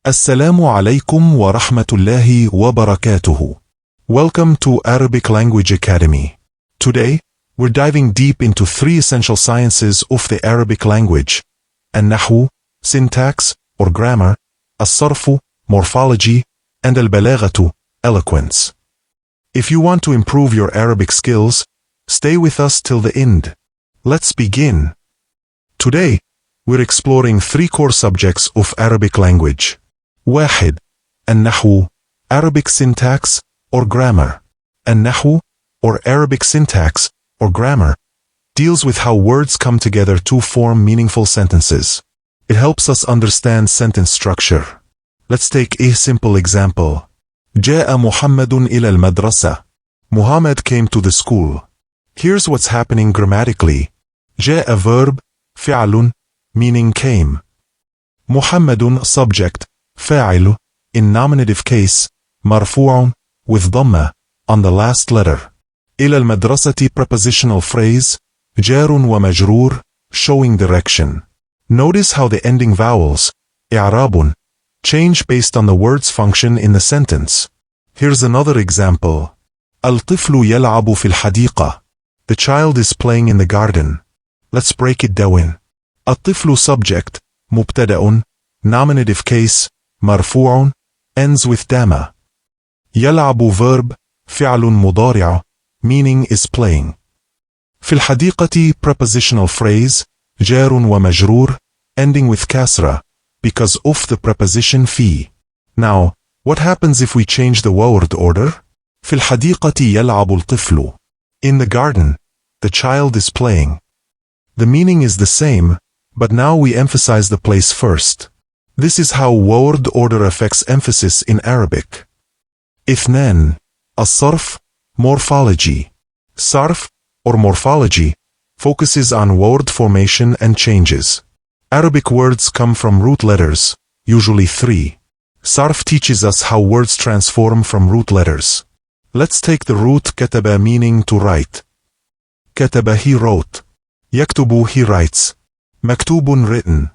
السلام عليكم ورحمة الله وبركاته. Welcome to Arabic Language Academy. Today, we're diving deep into 3 essential sciences of the Arabic language: النحو, syntax or grammar, الصرف, morphology, and البلاغة, eloquence. If you want to improve your Arabic skills, stay with us till the end. Let's begin. Today, we're exploring 3 core subjects of Arabic language. 1. النحو, Arabic syntax or grammar. النحو, or Arabic syntax or grammar, deals with how words come together to form meaningful sentences. It helps us understand sentence structure. Let's take a simple example. جاء محمد إلى المدرسة. Muhammad came to the school. Here's what's happening grammatically. جاء verb, فعل, meaning came. محمد subject, فاعل, in nominative case, مرفوع, with ضمة, on the last letter. إلى المدرسة prepositional phrase, جار ومجرور, showing direction. Notice how the ending vowels, إعراب, change based on the word's function in the sentence. Here's another example. الطفل يلعب في الحديقة. The child is playing in the garden. Let's break it down. الطفل subject, مبتدأ, nominative case, مرفوع, ends with دامة. يلعب verb, فعل مضارع, meaning is playing. في الحديقة prepositional phrase, جار ومجرور, ending with كسرة, because of the preposition في. Now, what happens if we change the word order? في الحديقة يلعب الطفل. In the garden, the child is playing. The meaning is the same, but now we emphasize the place first. This is how word order affects emphasis in Arabic. 2. الصرف, morphology. صرف, or morphology, focuses on word formation and changes. Arabic words come from root letters, usually 3. صرف teaches us how words transform from root letters. Let's take the root كتب, meaning to write. كتب, he wrote. يكتب, he writes. مكتوب, written.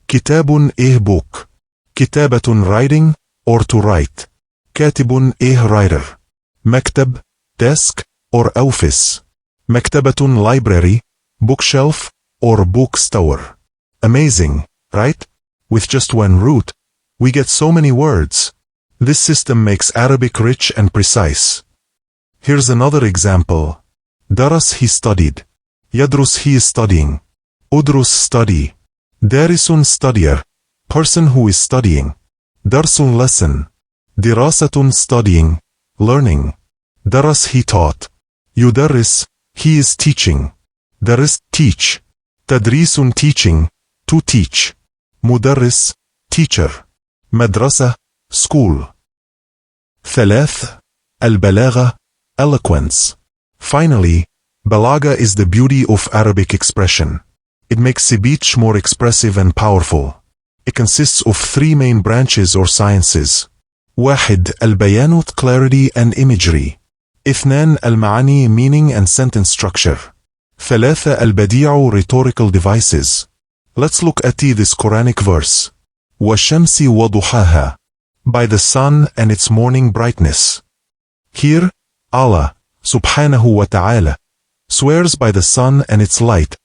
كتاب, a book. كتابة, writing, or to write. كاتب, a writer. مكتب, desk, or office. مكتبة, library, bookshelf, or bookstore. Amazing, right? With just one root, we get so many words. This system makes Arabic rich and precise. Here's another example. درس, he studied. يدرس, he is studying. أدرس, study. دارس, studier, person who is studying. درس, lesson. دراسة, studying, learning. درس, he taught. يدرس, he is teaching. درس, teach. تدريس, teaching, to teach. مدرس, teacher. مدرسة, school. 3. البلاغة, eloquence. Finally, balagha is the beauty of Arabic expression. It makes speech more expressive and powerful. It consists of 3 main branches or sciences. 1. البيان, clarity and imagery. 2. المعاني, meaning and sentence structure. 3. البديع, rhetorical devices. Let's look at this qur'anic verse. والشمس وضحاها. By the sun and its morning brightness. Here, Allah, subhanahu wa ta'ala, swears by the sun and its light,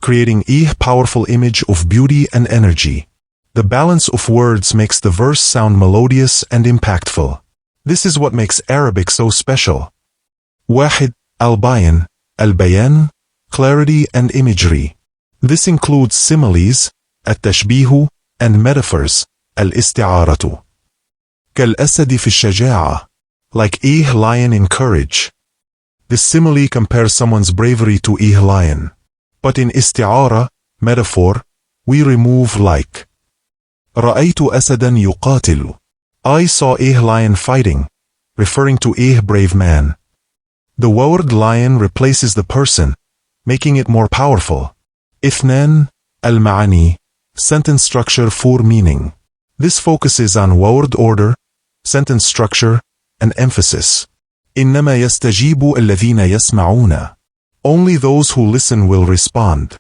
creating a powerful image of beauty and energy. The balance of words makes the verse sound melodious and impactful. This is what makes Arabic so special. 1. البيان, البيان, clarity and imagery. This includes similes, التشبيه, and metaphors, الاستعارة. كالأسد في الشجاعة, like a lion in courage. This simile compares someone's bravery to a lion. But in isti'ara, metaphor, we remove like. رأيت أسدا يقاتل. I saw a lion fighting, referring to a brave man. The word lion replaces the person, making it more powerful. 2. المعاني, sentence structure for meaning. This focuses on word order, sentence structure, and emphasis. إنما يستجيب الذين يسمعون. Only those who listen will respond.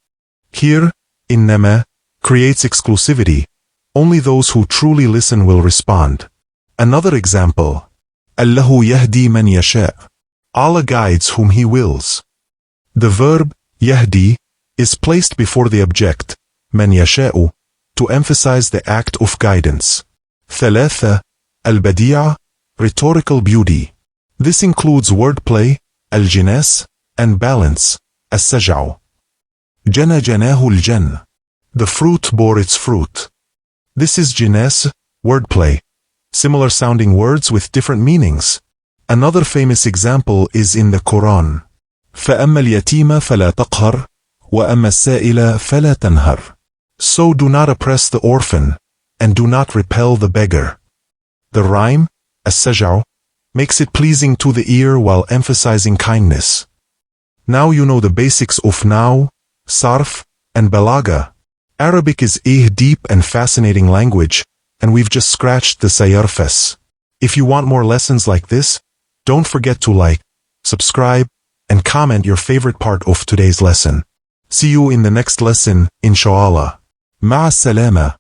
Here, إنما creates exclusivity, Only those who truly listen will respond. Another example. الله يهدي من يشاء. Allah guides whom He wills. The verb يهدي is placed before the object من يشاء to emphasize the act of guidance. ثلاثة. البديعة, rhetorical beauty. This includes wordplay, الجناس, and balance, السجع. جنى جناه الجن. The fruit bore its fruit. This is جناس, wordplay. Similar sounding words with different meanings. Another famous example is in the Quran. فَأَمَّا الْيَتِيمَ فَلَا تَقْهَرْ وَأَمَّا السَّائِلَ فَلَا تَنْهَرْ. So do not oppress the orphan, and do not repel the beggar. The rhyme, السجع, makes it pleasing to the ear while emphasizing kindness. Now you know the basics of now, sarf, and balagha. Arabic is a deep and fascinating language, and we've just scratched the surface. If you want more lessons like this, don't forget to like, subscribe, and comment your favorite part of today's lesson. See you in the next lesson, inshallah. مع السلامة.